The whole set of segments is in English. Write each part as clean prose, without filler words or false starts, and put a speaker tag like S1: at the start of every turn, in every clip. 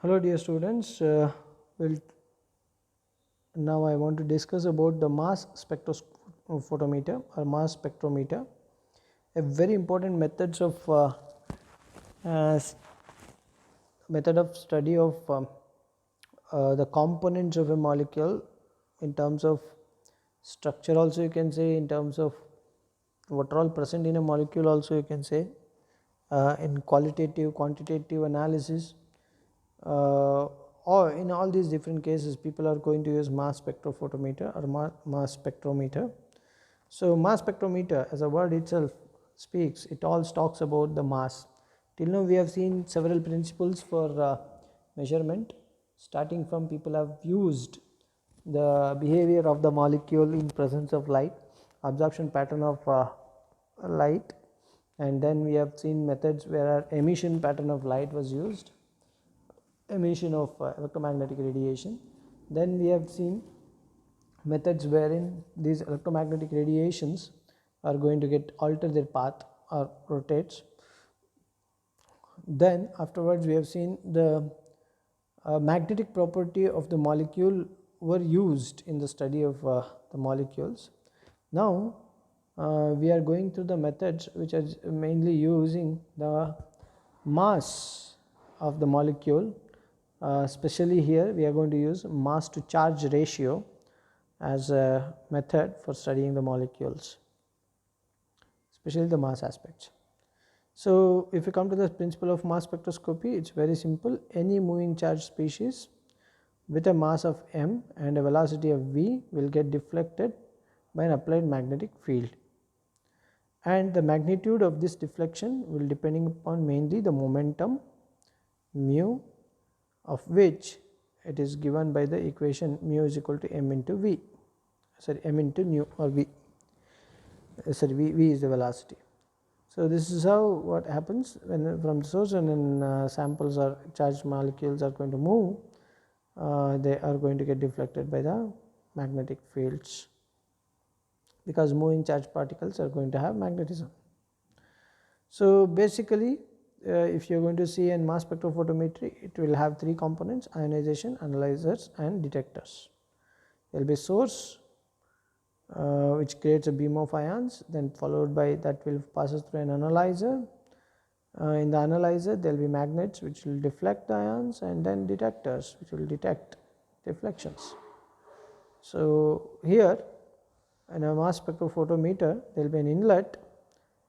S1: Hello dear students, well, now I want to discuss about the mass spectrophotometer or mass spectrometer, a very important uh, method of study of the components of a molecule in terms of structure, also you can say, in terms of what are all present in a molecule, also you can say, in qualitative quantitative analysis, or in all these different cases people are going to use mass spectrophotometer or mass spectrometer. So mass spectrometer, as a word itself speaks, it all talks about the mass. Till now we have seen several principles for measurement, starting from people have used the behavior of the molecule in presence of light, absorption pattern of light, and then we have seen methods where emission pattern of light was used, emission of electromagnetic radiation. Then we have seen methods wherein these electromagnetic radiations are going to get alter their path or rotates. Then afterwards we have seen the magnetic property of the molecule were used in the study of the molecules. Now we are going through the methods which are mainly using the mass of the molecule. Especially here we are going to use mass to charge ratio as a method for studying the molecules, especially the mass aspects. So if you come to the principle of mass spectroscopy, it's very simple. Any moving charge species with a mass of m and a velocity of v will get deflected by an applied magnetic field, and the magnitude of this deflection will depending upon mainly the momentum mu, of which it is given by the equation mu is equal to m into v, sorry, m into nu or v, sorry, v is the velocity. So this is how what happens when from the source, and then samples or charged molecules are going to move, they are going to get deflected by the magnetic fields, because moving charged particles are going to have magnetism. So basically if you are going to see in mass spectrophotometry, it will have three components: ionization, analyzers and detectors. There will be source, which creates a beam of ions, then followed by that will passes through an analyzer. In the analyzer there will be magnets which will deflect the ions, and then detectors which will detect deflections. So here in a mass spectrophotometer there will be an inlet,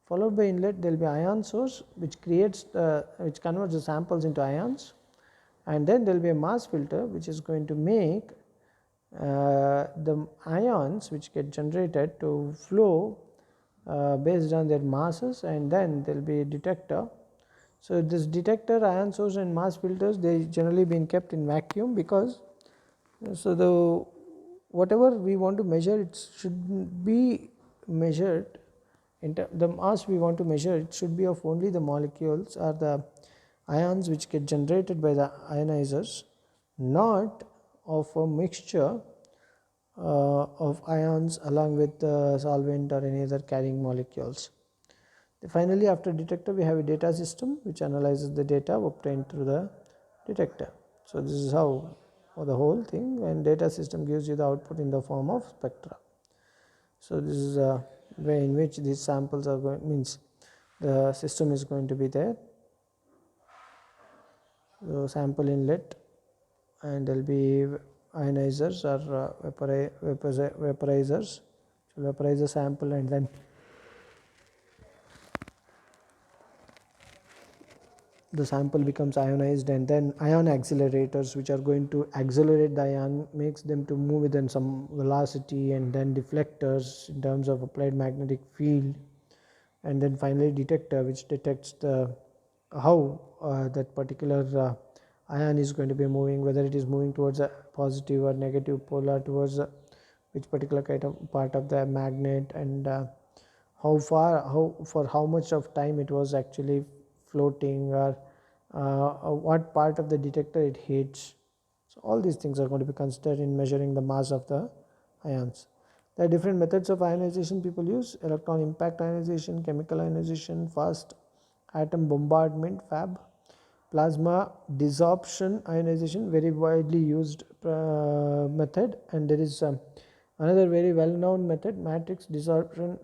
S1: followed by inlet there will be ion source which which converts the samples into ions, and then there will be a mass filter which is going to make the ions which get generated to flow based on their masses, and then there will be a detector. So this detector, ion source and mass filters, they generally been kept in vacuum, because so the whatever we want to measure, it should be measured the mass we want to measure, it should be of only the molecules or the ions which get generated by the ionizers, not of a mixture of ions along with the solvent or any other carrying molecules. Finally, after detector we have a data system which analyzes the data obtained through the detector. So this is how the whole thing, and data system gives you the output in the form of spectra. So this is a way in which these samples are going, means the system is going to be there. So sample inlet, and there will be ionizers or vaporizers, so vaporize the sample, and then the sample becomes ionized, and then ion accelerators which are going to accelerate the ion, makes them to move within some velocity, and then deflectors in terms of applied magnetic field, and then finally detector which detects the how that particular ion is going to be moving, whether it is moving towards a positive or negative polar, towards which particular kind of part of the magnet, and how far, how for how much of time it was actually floating, or what part of the detector it hits. So all these things are going to be considered in measuring the mass of the ions. There are different methods of ionization people use: electron impact ionization, chemical ionization, fast atom bombardment, FAB, plasma desorption ionization, very widely used method, and there is another very well known method, matrix desorption,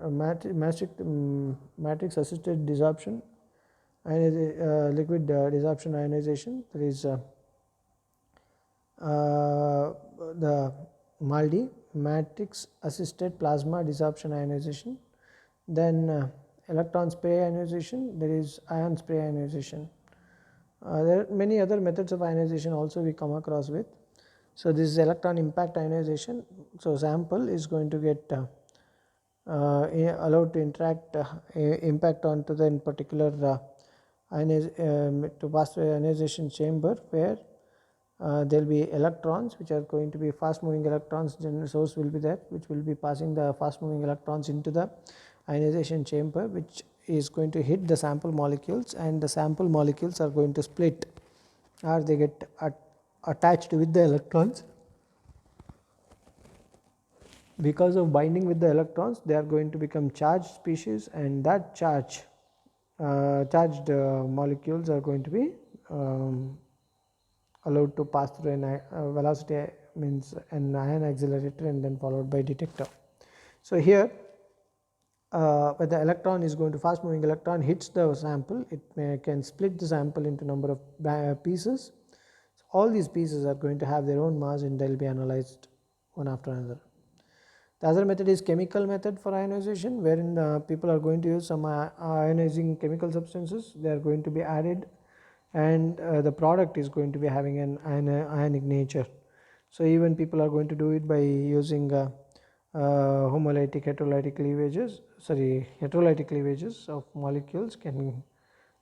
S1: matrix assisted desorption, liquid desorption ionization. There is the MALDI, matrix assisted plasma desorption ionization. Then electron spray ionization, there is ion spray ionization. There are many other methods of ionization also we come across with. So this is electron impact ionization. So sample is going to get allowed to interact impact onto the in particular to pass through ionization chamber, where there will be electrons which are going to be fast moving electrons. General source will be there which will be passing the fast moving electrons into the ionization chamber, which is going to hit the sample molecules, and the sample molecules are going to split, or they get attached with the electrons. Because of binding with the electrons, they are going to become charged species, and that charged molecules are going to be allowed to pass through an velocity, means an ion accelerator, and then followed by detector. So here when the electron is going to, fast moving electron hits the sample, it can split the sample into number of pieces. So all these pieces are going to have their own mass, and they will be analyzed one after another. The other method is chemical method for ionization, wherein people are going to use some ionizing chemical substances. They are going to be added, and the product is going to be having an ionic nature. So even people are going to do it by using homolytic heterolytic cleavages of molecules can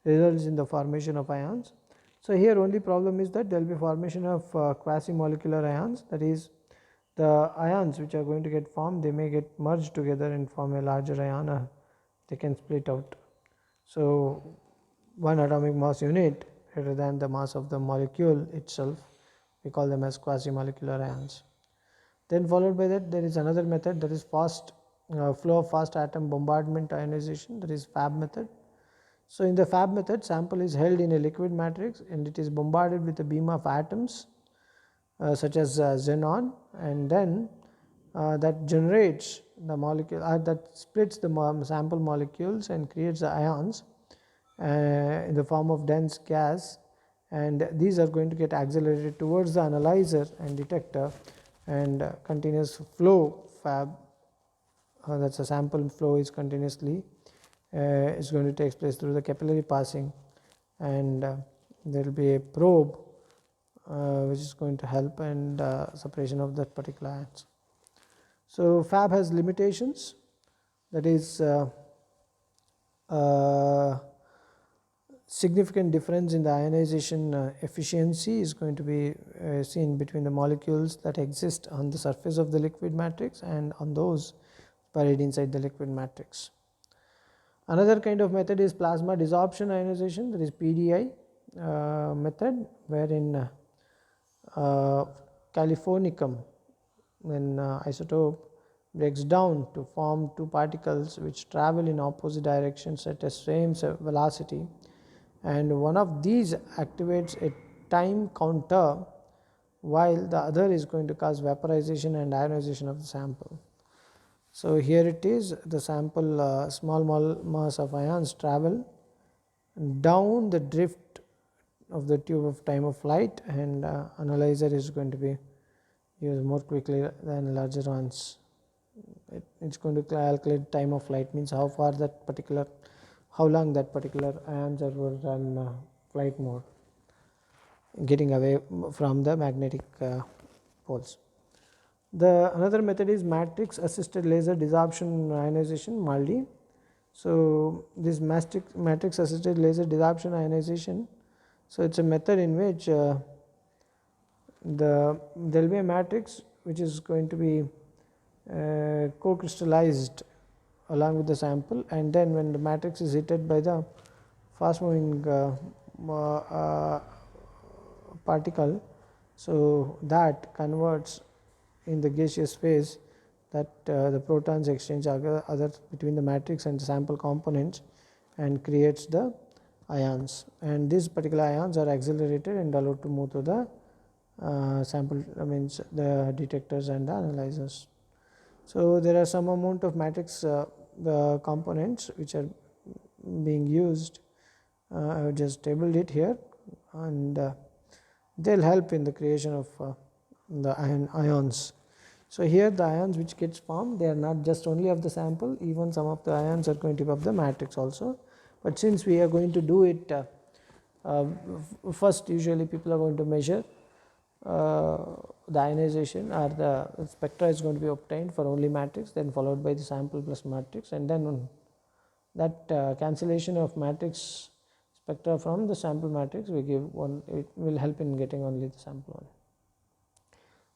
S1: result in the formation of ions. So here only problem is that there will be formation of quasi-molecular ions, that is, the ions which are going to get formed, they may get merged together and form a larger ion, or they can split out. So one atomic mass unit greater than the mass of the molecule itself, we call them as quasi-molecular ions. Then followed by that, there is another method, that is fast flow of fast atom bombardment ionization, that is FAB method. So in the FAB method, sample is held in a liquid matrix, and it is bombarded with a beam of atoms such as xenon, and then that generates the molecule that splits the sample molecules and creates the ions in the form of dense gas, and these are going to get accelerated towards the analyzer and detector, and continuous flow FAB, that's a sample flow is continuously is going to take place through the capillary passing, and there will be a probe which is going to help in separation of that particular ions. So FAB has limitations, that is significant difference in the ionization efficiency is going to be seen between the molecules that exist on the surface of the liquid matrix and on those buried inside the liquid matrix. Another kind of method is plasma desorption ionization, that is PDI method, wherein californicum, when isotope breaks down to form two particles which travel in opposite directions at the same velocity, and one of these activates a time counter while the other is going to cause vaporization and ionization of the sample. So here it is, the sample small mass of ions travel down the drift of the tube of time of flight, and analyzer is going to be used more quickly than larger ones. It's going to calculate time of flight, means how long that particular ions are on flight mode, getting away from the magnetic poles. Another method is matrix assisted laser desorption ionization, MALDI. So this matrix assisted laser desorption ionization, so it's a method in which there will be a matrix which is going to be co-crystallized along with the sample, and then when the matrix is hit by the fast moving particle, so that converts in the gaseous phase, that the protons exchange other between the matrix and the sample components, and creates the ions, and these particular ions are accelerated and allowed to move to the sample, means the detectors and the analyzers. So there are some amount of matrix components which are being used. I have just tabled it here, and they'll help in the creation of the ions. So here the ions which gets formed, they are not just only of the sample, even some of the ions are going to be of the matrix also. But since we are going to do it first, usually people are going to measure the ionization, or the spectra is going to be obtained for only matrix, then followed by the sample plus matrix, and then that cancellation of matrix spectra from the sample matrix we give one, it will help in getting only the sample one.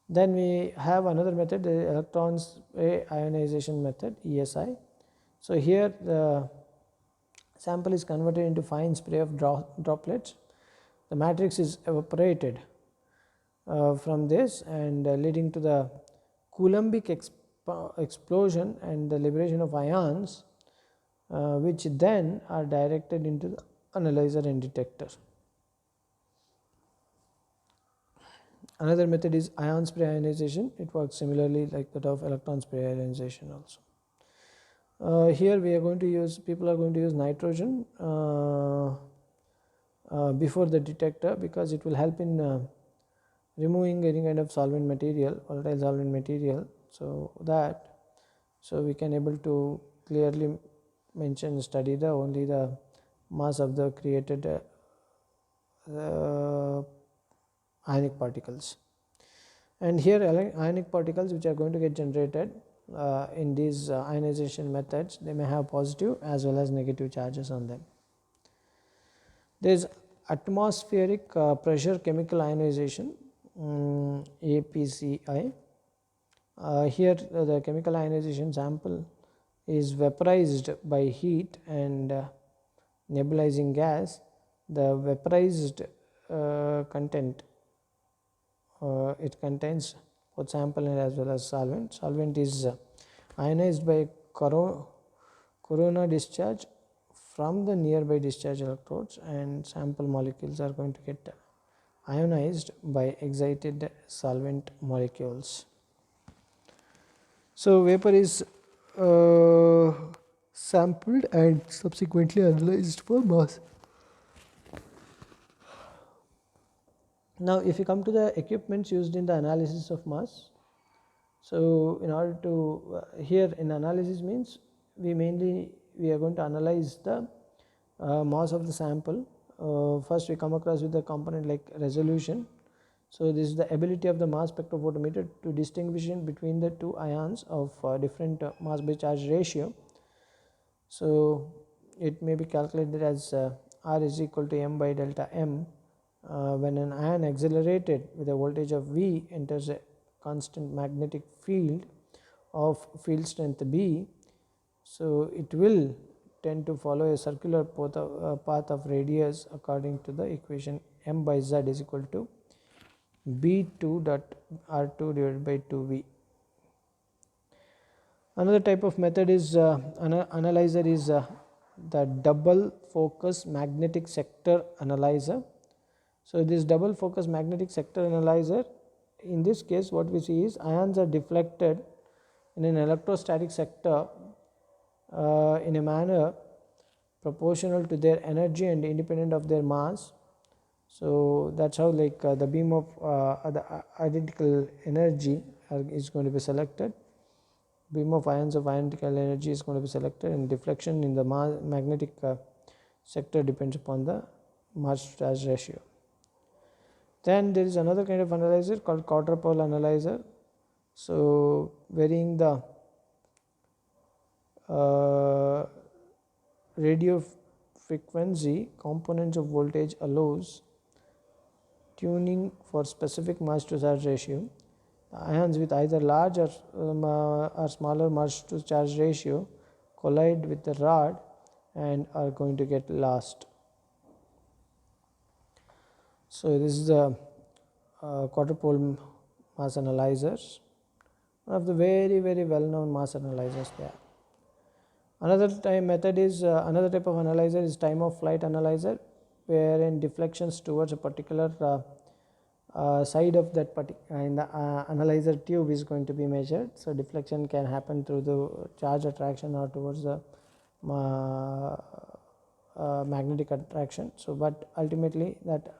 S1: Then we have another method, the electron spray ionization method, ESI. So here the sample is converted into fine spray of droplets. The matrix is evaporated from this, and leading to the Coulombic explosion and the liberation of ions, which then are directed into the analyzer and detector. Another method is ion spray ionization. It works similarly like that of electron spray ionization also. Here we are going to use, people are going to use nitrogen before the detector, because it will help in removing any kind of solvent material, volatile solvent material, so we can able to clearly mention, study the only the mass of the created ionic particles. And here ionic particles which are going to get generated in these ionization methods, they may have positive as well as negative charges on them. There is atmospheric pressure chemical ionization, APCI. Here the chemical ionization sample is vaporized by heat and nebulizing gas. The vaporized content, it contains both sample and as well as solvent. Solvent is ionized by corona discharge from the nearby discharge electrodes, and sample molecules are going to get ionized by excited solvent molecules. So vapor is sampled and subsequently analyzed for mass. Now if you come to the equipments used in the analysis of mass, so in order to here in analysis means we are going to analyze the mass of the sample. First we come across with the component like resolution. So this is the ability of the mass spectrophotometer to distinguish between the two ions of different mass by charge ratio. So it may be calculated as R is equal to m by delta m when an ion accelerated with a voltage of V enters a constant magnetic field of field strength B. So it will tend to follow a circular path of radius according to the equation m by z is equal to B2 dot R2 divided by 2V. Another type of method is analyzer is the double focus magnetic sector analyzer. So this double focus magnetic sector analyzer, in this case what we see is ions are deflected in an electrostatic sector in a manner proportional to their energy and independent of their mass. So that's how like the beam of the identical energy is going to be selected. Beam of ions of identical energy is going to be selected, and deflection in the magnetic sector depends upon the mass to charge ratio. Then there is another kind of analyzer called quarter pole analyzer. So varying the radio frequency components of voltage allows tuning for specific mass to charge ratio. Ions with either large or smaller mass to charge ratio collide with the rod and are going to get lost. So this is the quarter pole mass analyzers, one of the very well known mass analyzers there. Another another type of analyzer is time of flight analyzer, wherein deflections towards a particular side of that in the analyzer tube is going to be measured. So deflection can happen through the charge attraction or towards the magnetic attraction. So but ultimately that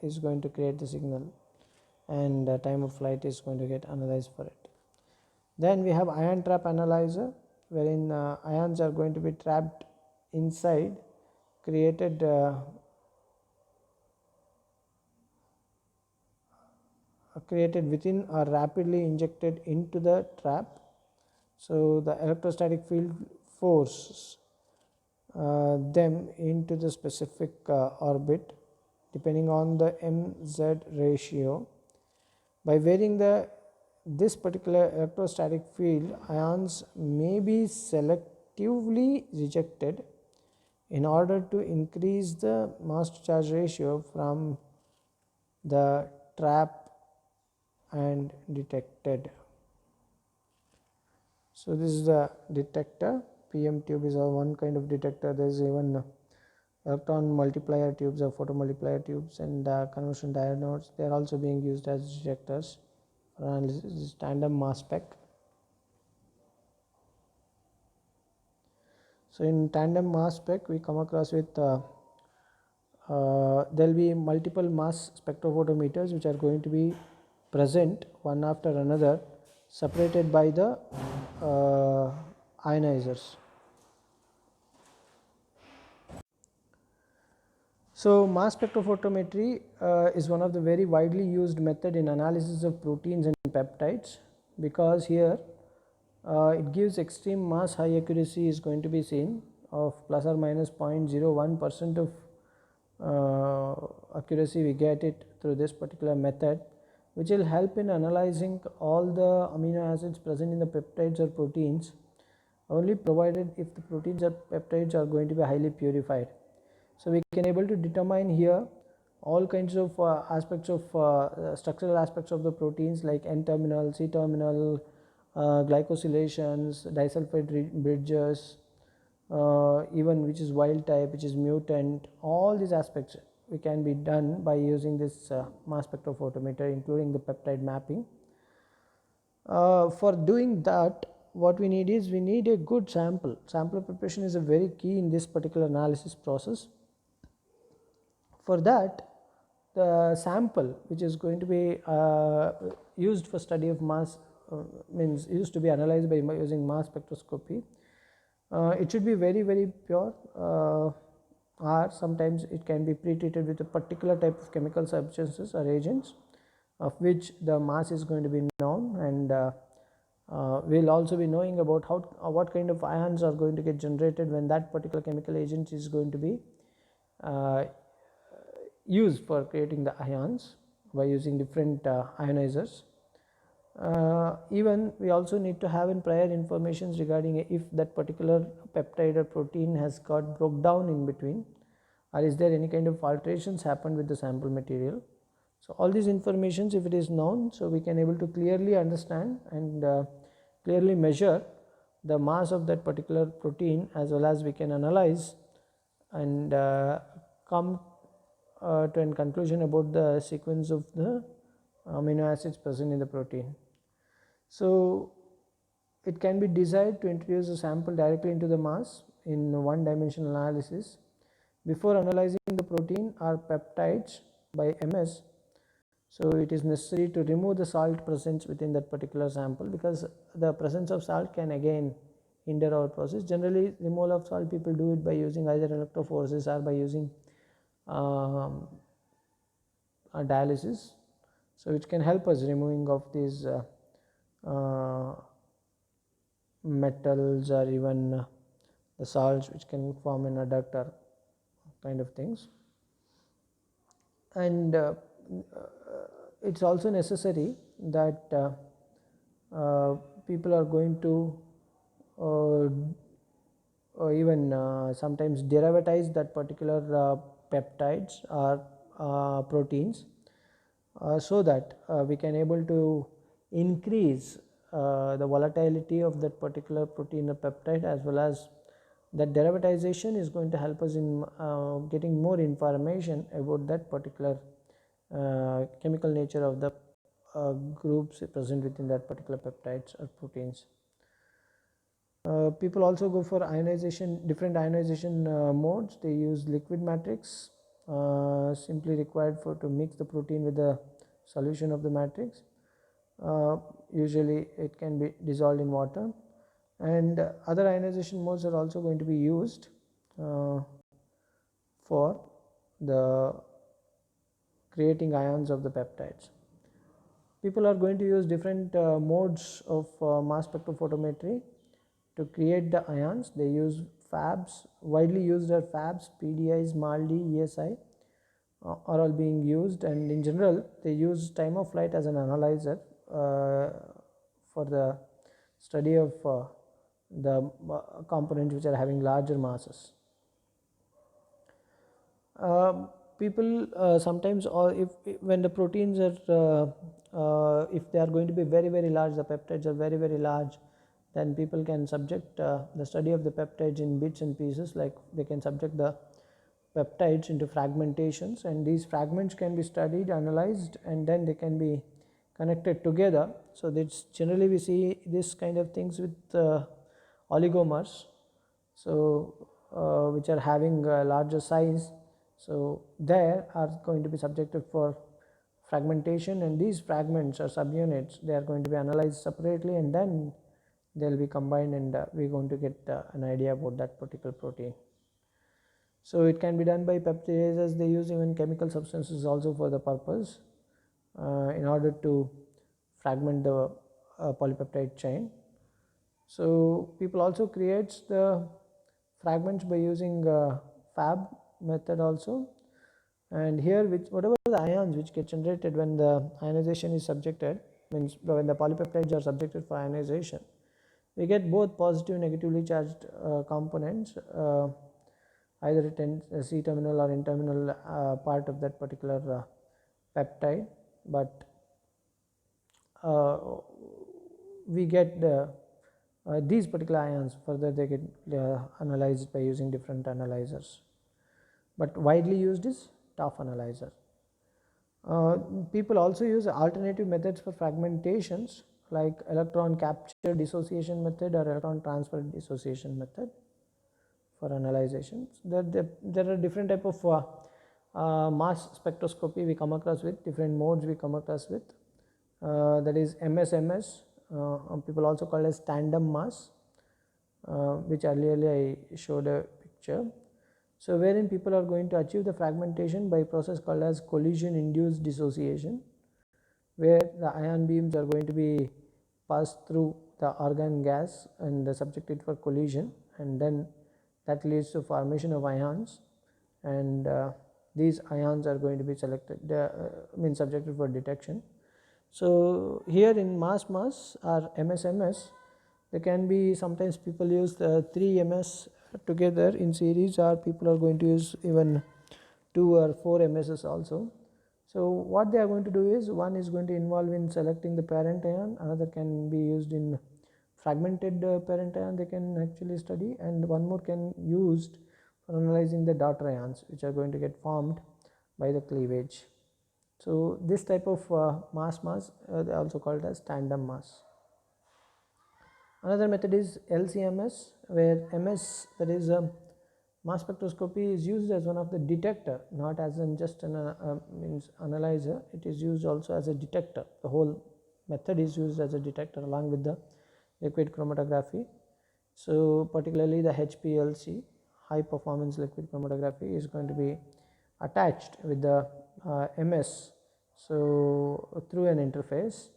S1: is going to create the signal, and time of flight is going to get analyzed for it. Then we have ion trap analyzer, wherein ions are going to be trapped inside, created created within or rapidly injected into the trap. So the electrostatic field forces them into the specific orbit depending on the mz ratio. By varying this particular electrostatic field, ions may be selectively rejected in order to increase the mass to charge ratio from the trap and detected. So this is the detector. PM tube is one kind of detector. There is even electron multiplier tubes or photomultiplier tubes and conversion diodes. They are also being used as detectors for analysis. This is tandem mass spec. So in tandem mass spec we come across with there will be multiple mass spectrophotometers which are going to be present one after another, separated by the ionizers. So mass spectrophotometry is one of the very widely used method in analysis of proteins and peptides, because here it gives extreme mass high accuracy is going to be seen of plus or minus 0.01% of accuracy we get it through this particular method, which will help in analyzing all the amino acids present in the peptides or proteins, only provided if the proteins or peptides are going to be highly purified. So we can able to determine here all kinds of aspects of structural aspects of the proteins like N-terminal, C-terminal, glycosylations, disulfide bridges, even which is wild type, which is mutant. All these aspects we can be done by using this mass spectrophotometer, including the peptide mapping. For doing that, what we need is we need a good sample. Sample preparation is a very key in this particular analysis process. For that, the sample which is going to be used for study of mass means used to be analyzed by using mass spectroscopy. It should be very pure, or sometimes it can be pre-treated with a particular type of chemical substances or agents of which the mass is going to be known, and we'll also be knowing about what kind of ions are going to get generated when that particular chemical agent is going to be used for creating the ions by using different ionizers. Even we also need to have in prior informations regarding if that particular peptide or protein has got broke down in between, or is there any kind of alterations happened with the sample material. So all these informations, if it is known, so we can able to clearly understand and clearly measure the mass of that particular protein, as well as we can analyze and come to a conclusion about the sequence of the amino acids present in the protein. So it can be desired to introduce a sample directly into the mass in one dimensional analysis. Before analyzing the protein or peptides by MS, so it is necessary to remove the salt presence within that particular sample, because the presence of salt can again hinder our process. Generally, removal of salt people do it by using either electrophoresis or by using dialysis, so which can help us removing of these metals or even the salts which can form in adduct or kind of things. And it's also necessary that people are going to even sometimes derivatize that particular peptides or proteins, so that we can able to increase the volatility of that particular protein or peptide, as well as that derivatization is going to help us in getting more information about that particular chemical nature of the groups present within that particular peptides or proteins. People also go for ionization, different ionization modes. They use liquid matrix, simply required for to mix the protein with the solution of the matrix. Usually it can be dissolved in water, and other ionization modes are also going to be used for the creating ions of the peptides. People are going to use different modes of mass spectrophotometry to create the ions. They use FABs. Widely used are FABs, PDIs, MALDI, ESI are all being used, and in general they use time of flight as an analyzer for the study of the components which are having larger masses. People sometimes, or if when the proteins are if they are going to be very large, the peptides are very large, then people can subject the study of the peptides in bits and pieces, like they can subject the peptides into fragmentations, and these fragments can be studied, analyzed, and then they can be connected together. So that's generally we see this kind of things with oligomers, so which are having a larger size. So there are going to be subjected for fragmentation, and these fragments or subunits, they are going to be analyzed separately, and then they will be combined, and we are going to get an idea about that particular protein. So it can be done by peptidases. They use even chemical substances also for the purpose in order to fragment the polypeptide chain. So people also creates the fragments by using FAB method also, and here whatever the ions which get generated when the ionization is subjected, means when the polypeptides are subjected for ionization, we get both positive and negatively charged components, either C terminal or N terminal part of that particular peptide, but we get these particular ions further they get analyzed by using different analyzers, but widely used is TOF analyzer. People also use alternative methods for fragmentations, like electron capture dissociation method or electron transfer dissociation method for analyzations. There are different type of mass spectroscopy we come across with, different modes we come across with, that is MSMS, people also call as tandem mass, which earlier I showed a picture. So wherein people are going to achieve the fragmentation by a process called as collision induced dissociation, where the ion beams are going to be passed through the argon gas and subjected for collision, and then that leads to formation of ions, and these ions are going to be selected subjected for detection. So here in mass or MSMS, there can be sometimes people use the 3 MS together in series, or people are going to use even 2 or 4 MSs also. So what they are going to do is, one is going to involve in selecting the parent ion, another can be used in fragmented parent ion they can actually study, and one more can used for analyzing the daughter ions which are going to get formed by the cleavage. So this type of mass they are also called as tandem mass. Another method is LCMS, where MS, that is mass spectroscopy, is used as one of the detector, not as in just an means analyzer. It is used also as a detector. The whole method is used as a detector along with the liquid chromatography. So particularly the HPLC, high performance liquid chromatography, is going to be attached with the MS, so through an interface,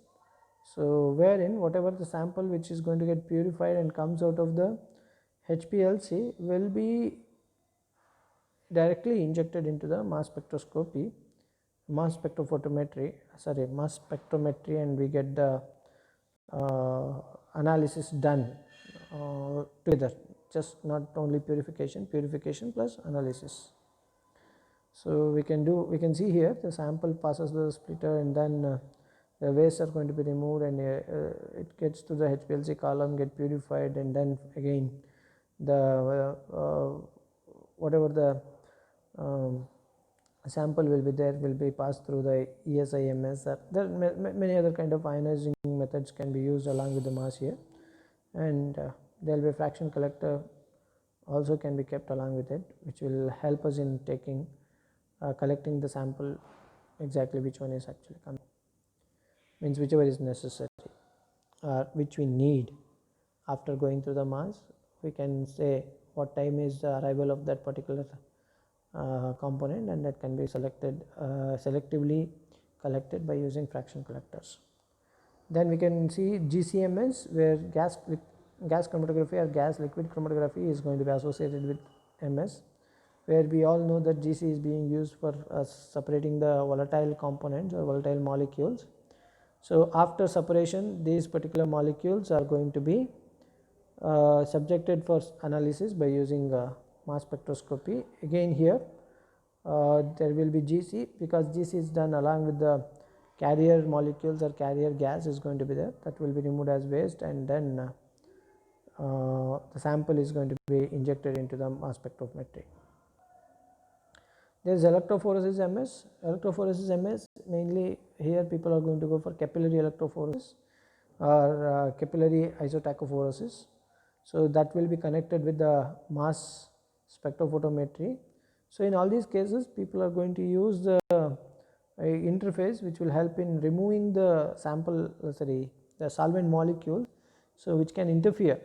S1: so wherein whatever the sample which is going to get purified and comes out of the HPLC will be directly injected into the mass spectroscopy, mass spectrophotometry, mass spectrometry, and we get the analysis done together, just not only purification plus analysis. So we can see here the sample passes the splitter, and then the wastes are going to be removed, and it gets to the HPLC column, get purified, and then again the whatever the sample will be there will be passed through the ESIMS. There are many other kind of ionizing methods can be used along with the mass here, and there will be a fraction collector also can be kept along with it, which will help us in taking collecting the sample exactly which one is actually coming, means whichever is necessary or which we need. After going through the mass, we can say what time is the arrival of that particular component, and that can be selected selectively collected by using fraction collectors. Then we can see GCMS, where gas chromatography or gas liquid chromatography is going to be associated with MS, where we all know that GC is being used for separating the volatile components or volatile molecules. So after separation, these particular molecules are going to be subjected for analysis by using mass spectroscopy. Again here there will be GC, because GC is done along with the carrier molecules or carrier gas is going to be there, that will be removed as waste, and then the sample is going to be injected into the mass spectrometry. There is electrophoresis MS. Electrophoresis MS, mainly here people are going to go for capillary electrophoresis or capillary isotachophoresis. So that will be connected with the mass spectrophotometry. So in all these cases, people are going to use the interface which will help in removing the sample, the solvent molecule, so which can interfere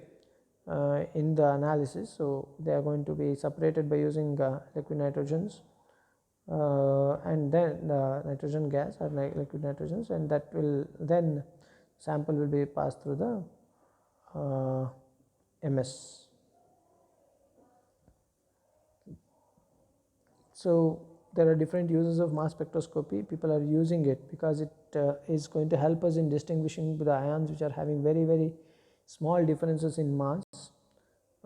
S1: in the analysis. So they are going to be separated by using liquid nitrogens and then nitrogen gas or liquid nitrogens, and that will then sample will be passed through the MS. So there are different uses of mass spectroscopy. People are using it because it is going to help us in distinguishing the ions which are having very small differences in mass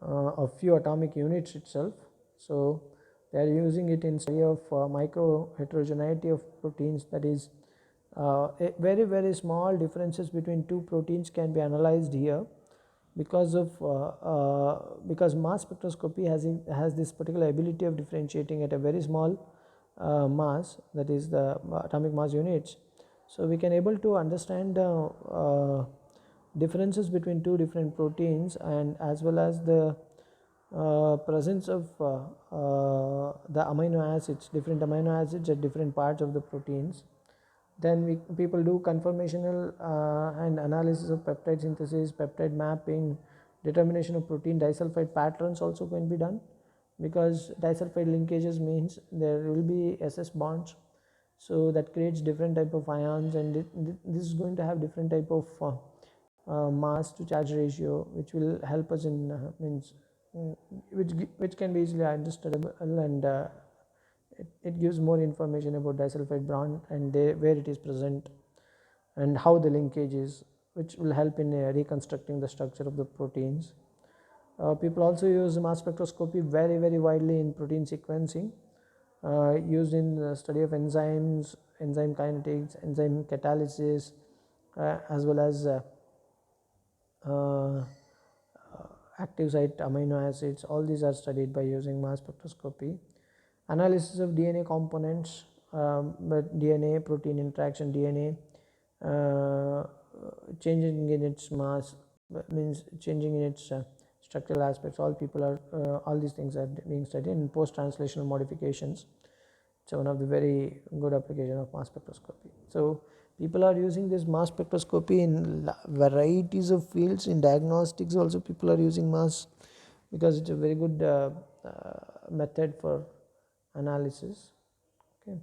S1: of few atomic units itself. So they are using it in study of micro heterogeneity of proteins, that is very small differences between two proteins can be analyzed here, because of because mass spectroscopy has this particular ability of differentiating at a very small mass, that is the atomic mass units. So we can able to understand differences between two different proteins, and as well as the presence of the amino acids, different amino acids at different parts of the proteins. Then people do conformational and analysis of peptide synthesis, peptide mapping, determination of protein disulfide patterns also can be done, because disulfide linkages means there will be SS bonds, so that creates different type of ions, and this is going to have different type of mass to charge ratio, which will help us in which can be easily understandable, and it gives more information about disulfide bond and where it is present and how the linkage is, which will help in reconstructing the structure of the proteins. People also use mass spectroscopy very widely in protein sequencing, used in the study of enzymes, enzyme kinetics, enzyme catalysis, as well as active site amino acids. All these are studied by using mass spectroscopy. Analysis of DNA components, but DNA protein interaction, DNA changing in its mass, means changing in its structural aspects. All these things are being studied in post translational modifications. It's one of the very good application of mass spectroscopy. So people are using this mass spectroscopy in varieties of fields. In diagnostics also people are using mass, because it's a very good method for analysis. Okay,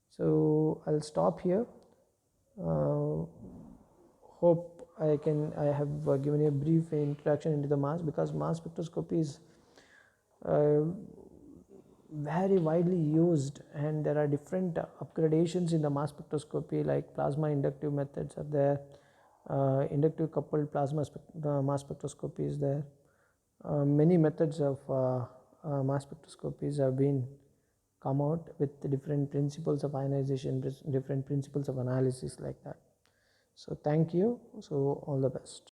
S1: so I'll stop here. Hope I have given you a brief introduction into the mass, because mass spectroscopy is very widely used, and there are different upgradations in the mass spectroscopy, like plasma inductive methods are there, inductive coupled plasma mass spectroscopy is there. Many methods of mass spectroscopies have been come out with the different principles of ionization, different principles of analysis like that. So thank you. So all the best.